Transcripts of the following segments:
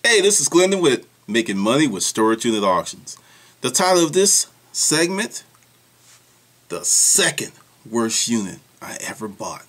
Hey, this is Glendon with Making Money with Storage Unit Auctions. The title of this segment, the second worst unit I ever bought.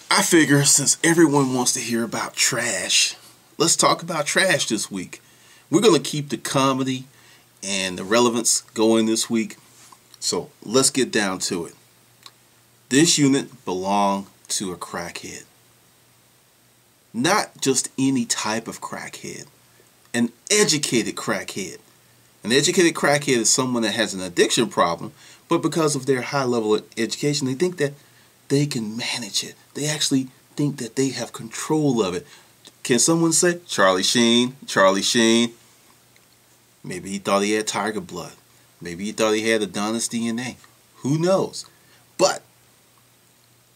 I figure since everyone wants to hear about trash, let's talk about trash this week. We're going to keep the comedy and the relevance going this week. So let's get down to it. This unit belonged to a crackhead. Not just any type of crackhead. An educated crackhead. An educated crackhead is someone that has an addiction problem, but because of their high level of education, they think that they can manage it. They actually think that they have control of it. Can someone say, Charlie Sheen, Charlie Sheen? Maybe he thought he had tiger blood. Maybe he thought he had Adonis DNA. Who knows? But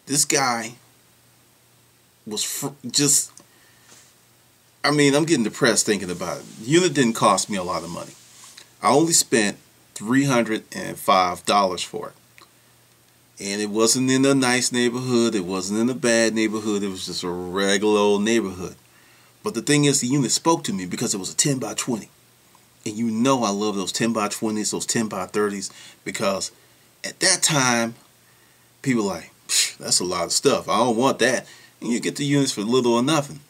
this guy was I'm getting depressed thinking about it. The unit didn't cost me a lot of money. I only spent $305 for it. And it wasn't in a nice neighborhood. It wasn't in a bad neighborhood. It was just a regular old neighborhood. But the thing is, the unit spoke to me because it was a 10 by 20. And you know I love those 10 by 20s, those 10 by 30s, because at that time, people were like, that's a lot of stuff. I don't want that. And you get the units for little or nothing.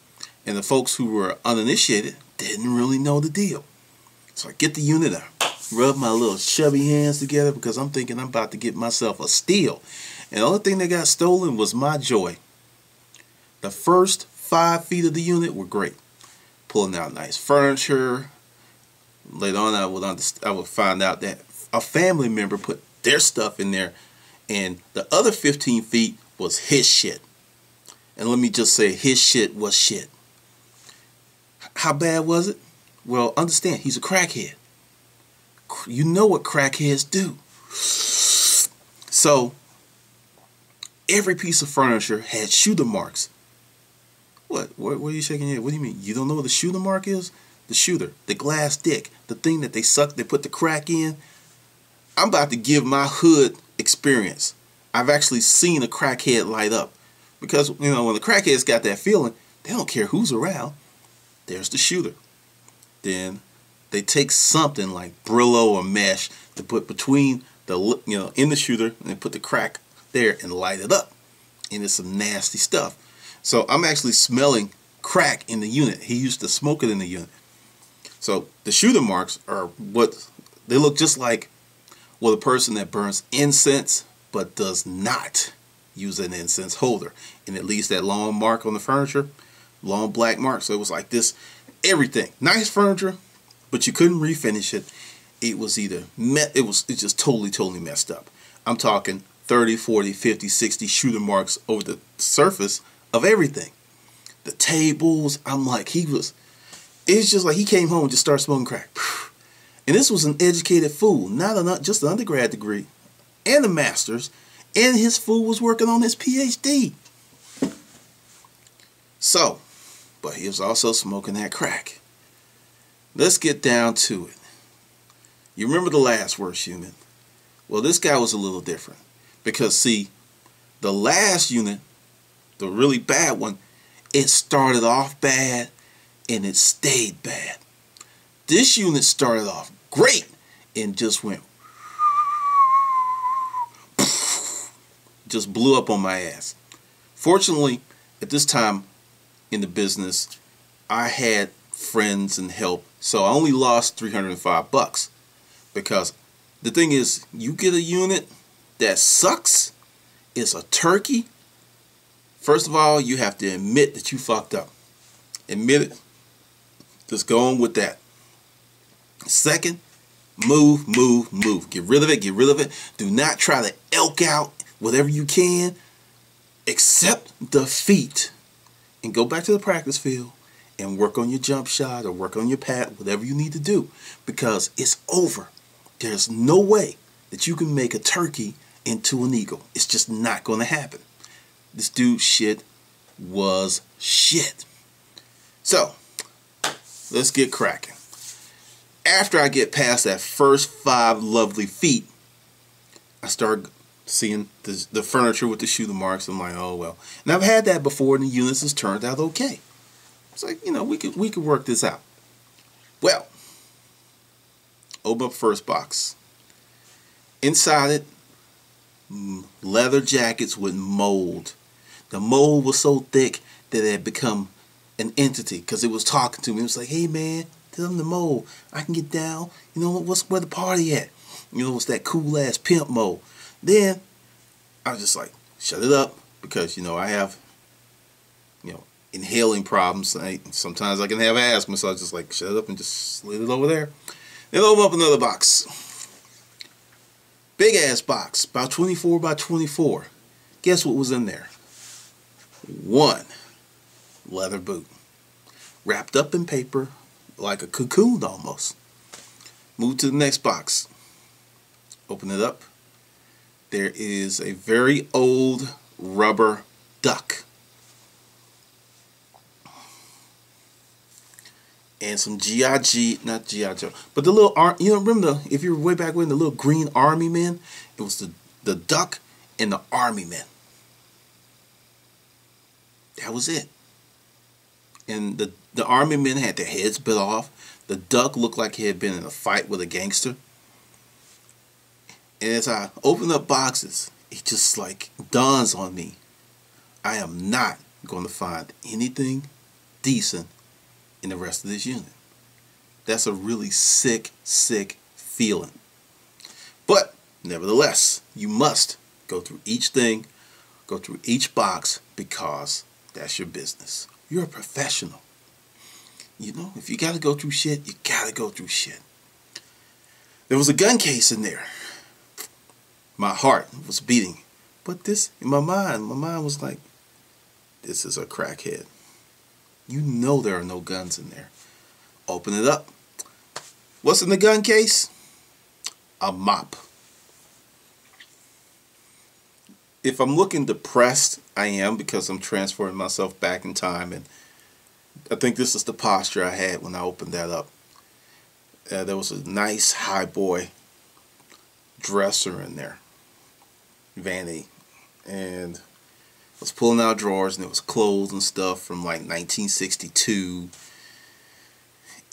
And the folks who were uninitiated didn't really know the deal. So I get the unit, I rub my little chubby hands together because I'm thinking I'm about to get myself a steal. And the only thing that got stolen was my joy. The first 5 feet of the unit were great. Pulling out nice furniture. Later on I would find out that a family member put their stuff in there, and the other 15 feet was his shit. And let me just say, his shit was shit. How bad was it? Well, understand, he's a crackhead. You know what crackheads do. So, every piece of furniture had shooter marks. What are you shaking your head? What do you mean? You don't know what a shooter mark is? The shooter, the glass dick, the thing that they put the crack in. I'm about to give my hood experience. I've actually seen a crackhead light up. Because, you know, when the crackheads got that feeling, they don't care who's around. There's the shooter. Then they take something like Brillo or mesh to put between the, in the shooter, and they put the crack there and light it up. And it's some nasty stuff. So I'm actually smelling crack in the unit. He used to smoke it in the unit. So the shooter marks are what they look just like, well, the person that burns incense but does not use an incense holder, and it leaves that long mark on the furniture, long black mark. So it was like this, everything nice furniture, but you couldn't refinish it. It was it's just totally messed up. I'm talking 30, 40, 50, 60 shooter marks over the surface of everything. The tables, I'm like, it's just like he came home and just started smoking crack. And this was an educated fool, not just an undergrad degree and a master's. And his fool was working on his PhD. So, but he was also smoking that crack. Let's get down to it. You remember the last worst unit? Well, this guy was a little different. Because, see, the last unit, the really bad one, it started off bad and it stayed bad. This unit started off great and just went, just blew up on my ass. Fortunately, at this time in the business, I had friends and help, so I only lost $305. Because the thing is, you get a unit that sucks, it's a turkey. First of all, you have to admit that you fucked up. Admit it. Just go on with that. Second, move. Get rid of it. Do not try to elk out whatever you can, accept defeat, and go back to the practice field and work on your jump shot or work on your pat, whatever you need to do, because it's over. There's no way that you can make a turkey into an eagle. It's just not going to happen. This dude's shit was shit. So, let's get cracking. After I get past that first 5 lovely feet, I start seeing the furniture with the shooter marks. I'm like, oh well. And I've had that before, and the units has turned out okay. It's like, we could work this out. Well, open up first box. Inside it, leather jackets with mold. The mold was so thick that it had become an entity because it was talking to me. It was like, hey man, tell them the mold. I can get down. Where the party at? It's that cool ass pimp mode. Then I was just like, shut it up, because I have inhaling problems. Sometimes I can have asthma, so I was just like, shut it up and just slid it over there. Then open up another box. Big ass box, about 24 by 24. Guess what was in there? One leather boot, wrapped up in paper like a cocoon almost. Move to the next box. Open it up. There is a very old rubber duck and some not G.I. Joe, but the little remember if you were way back when, the little green army men? It was the duck and the army men. That was it. And the army men had their heads bit off. The duck looked like he had been in a fight with a gangster. And as I open up boxes, it just like dawns on me, I am not going to find anything decent in the rest of this unit. That's a really sick feeling. But nevertheless, you must go through each thing, go through each box, because that's your business. You're a professional. If you got to go through shit, you got to go through shit. There was a gun case in there. My heart was beating. But this, in my mind was like, this is a crackhead. There are no guns in there. Open it up. What's in the gun case? A mop. If I'm looking depressed, I am, because I'm transferring myself back in time, and I think this is the posture I had when I opened that up. There was a nice high boy dresser in there, vanity, and I was pulling out drawers, and it was clothes and stuff from like 1962.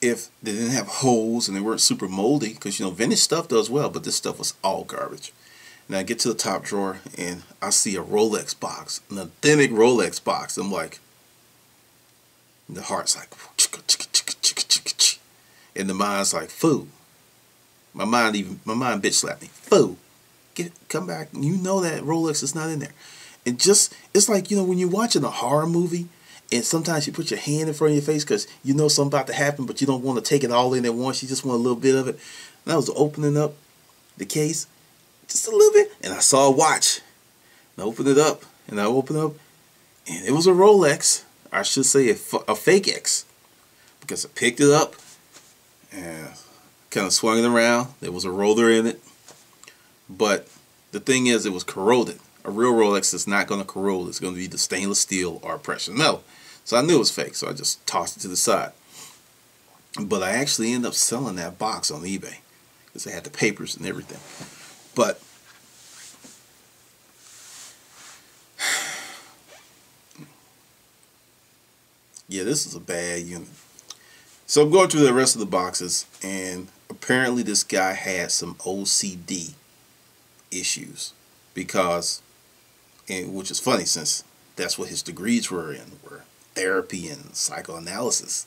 If they didn't have holes and they weren't super moldy, because vintage stuff does well, but this stuff was all garbage. And I get to the top drawer and I see a Rolex box, an authentic Rolex box. I'm like, the heart's like, and the mind's like, fool. My mind bitch slapped me. Fool, come back. That Rolex is not in there. And it's like, when you're watching a horror movie, and sometimes you put your hand in front of your face because something about to happen, but you don't want to take it all in at once. You just want a little bit of it. And I was opening up the case, just a little bit, and I saw a watch. And I opened it up, and and it was a Rolex. I should say a fake X, because I picked it up and kind of swung it around. There was a roller in it, but the thing is, it was corroded. A real Rolex is not going to corrode. It's going to be the stainless steel or precious metal. So I knew it was fake, so I just tossed it to the side. But I actually ended up selling that box on eBay because they had the papers and everything. But yeah, this is a bad unit. So I'm going through the rest of the boxes, and apparently this guy had some OCD issues, because, and which is funny since that's what his degrees were therapy and psychoanalysis.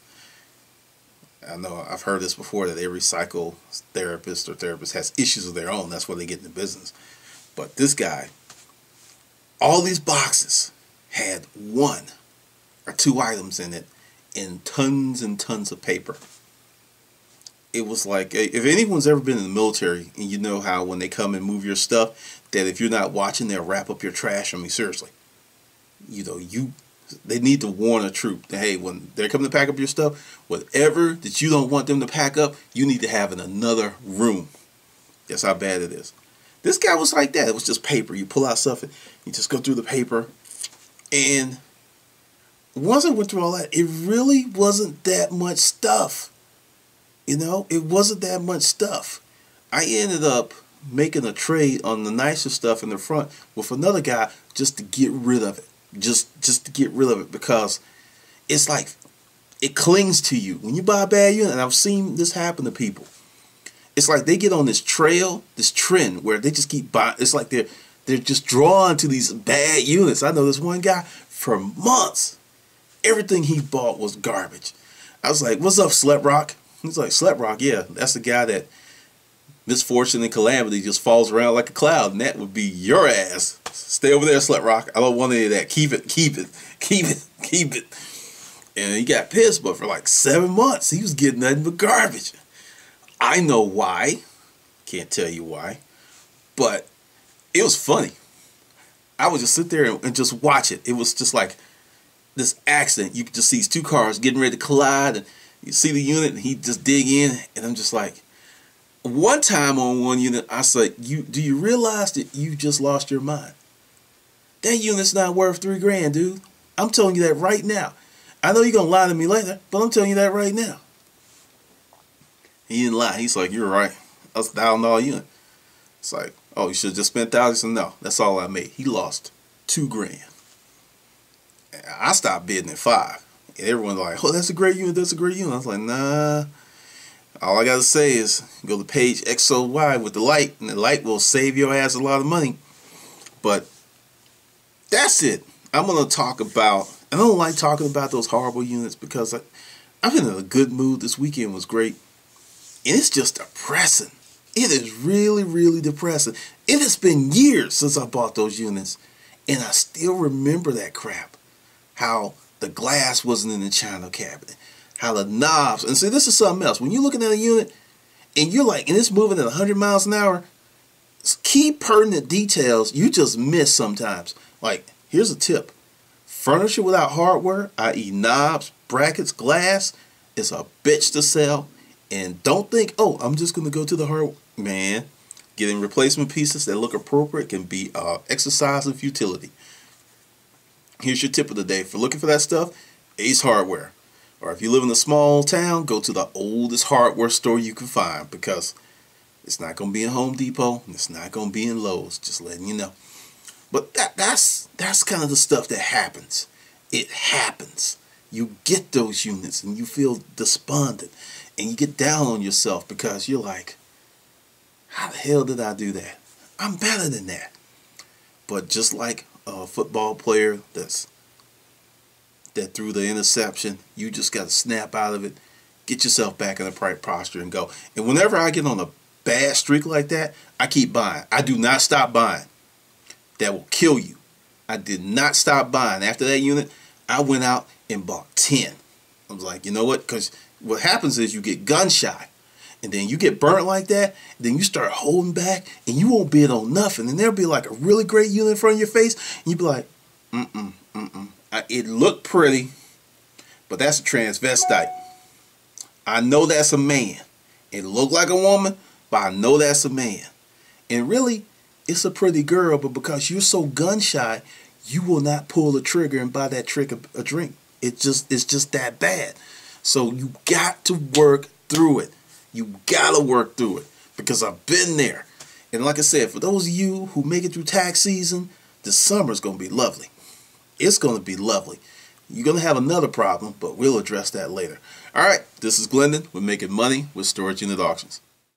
I know I've heard this before, that every psychotherapist or therapist has issues of their own. That's why they get in the business. But this guy, all these boxes had one or two items in it in tons and tons of paper. It was like, if anyone's ever been in the military, and you know how when they come and move your stuff, that if you're not watching, they'll wrap up your trash. I mean, seriously. They need to warn a troop that, hey, when they're coming to pack up your stuff, whatever that you don't want them to pack up, you need to have in another room. That's how bad it is. This guy was like that. It was just paper. You pull out stuff, and you just go through the paper. And once I went through all that, it really wasn't that much stuff. It wasn't that much stuff. I ended up making a trade on the nicer stuff in the front with another guy just to get rid of it. Just to get rid of it, because it's like it clings to you. When you buy a bad unit, and I've seen this happen to people, it's like they get on this trail, this trend where they just keep buying. It's like they're just drawn to these bad units. I know this one guy for months, everything he bought was garbage. I was like, "What's up, Slut Rock?" He's like, "Slut Rock, yeah, that's the guy that misfortune and calamity just falls around like a cloud, and that would be your ass. Stay over there, Slut Rock. I don't want any of that. Keep it, keep it, keep it, keep it." And he got pissed, but for like 7 months, he was getting nothing but garbage. I know why. Can't tell you why. But it was funny. I would just sit there and just watch it. It was just like this accident. You could just see these two cars getting ready to collide, and you see the unit, and he just dig in, and I'm just like, one time on one unit, I said, do you realize that you just lost your mind? That unit's not worth $3 grand, dude. I'm telling you that right now. I know you're going to lie to me later, but I'm telling you that right now. He didn't lie. He's like, "You're right. That's $1,000 unit." It's like, "Oh, you should have just spent $1,000. No, that's all I made." He lost $2 grand. I stopped bidding at $5. And everyone's like, "Oh, that's a great unit. That's a great unit." I was like, "Nah. All I got to say is go to page XOY with the light, and the light will save your ass a lot of money." But that's it. I'm going to talk about, I don't like talking about those horrible units because I've been in a good mood. This weekend was great. And it's just depressing. It is really, really depressing. It has been years since I bought those units, and I still remember that crap. How the glass wasn't in the china cabinet. How the knobs, and see, this is something else. When you're looking at a unit, and you're like, and it's moving at 100 miles an hour, key pertinent details you just miss sometimes. Like, here's a tip. Furniture without hardware, i.e. knobs, brackets, glass, is a bitch to sell. And don't think, "Oh, I'm just going to go to the hardware." Man, getting replacement pieces that look appropriate can be exercise in futility. Here's your tip of the day. For looking for that stuff, Ace Hardware. Or if you live in a small town, go to the oldest hardware store you can find, because it's not going to be in Home Depot, and it's not going to be in Lowe's. Just letting you know. But that's kind of the stuff that happens. It happens. You get those units and you feel despondent, and you get down on yourself because you're like, "How the hell did I do that? I'm better than that." But just like a football player that threw the interception, you just got to snap out of it, get yourself back in the right posture, and go. And whenever I get on a bad streak like that, I keep buying. I do not stop buying. That will kill you. I did not stop buying. After that unit, I went out and bought 10. I was like, you know what? Because what happens is you get gun shy, and then you get burnt like that, and then you start holding back, and you won't bid on nothing. And there'll be like a really great unit in front of your face, and you'll be like, it looked pretty, but that's a transvestite. I know that's a man. It looked like a woman, but I know that's a man. And really, it's a pretty girl, but because you're so gun shy, you will not pull the trigger and buy that trick a drink. It's just that bad. So you got to work through it. You gotta work through it, because I've been there. And like I said, for those of you who make it through tax season, the summer's gonna be lovely. It's gonna be lovely. You're gonna have another problem, but we'll address that later. All right, this is Glendon with Making Money with Storage Unit Auctions.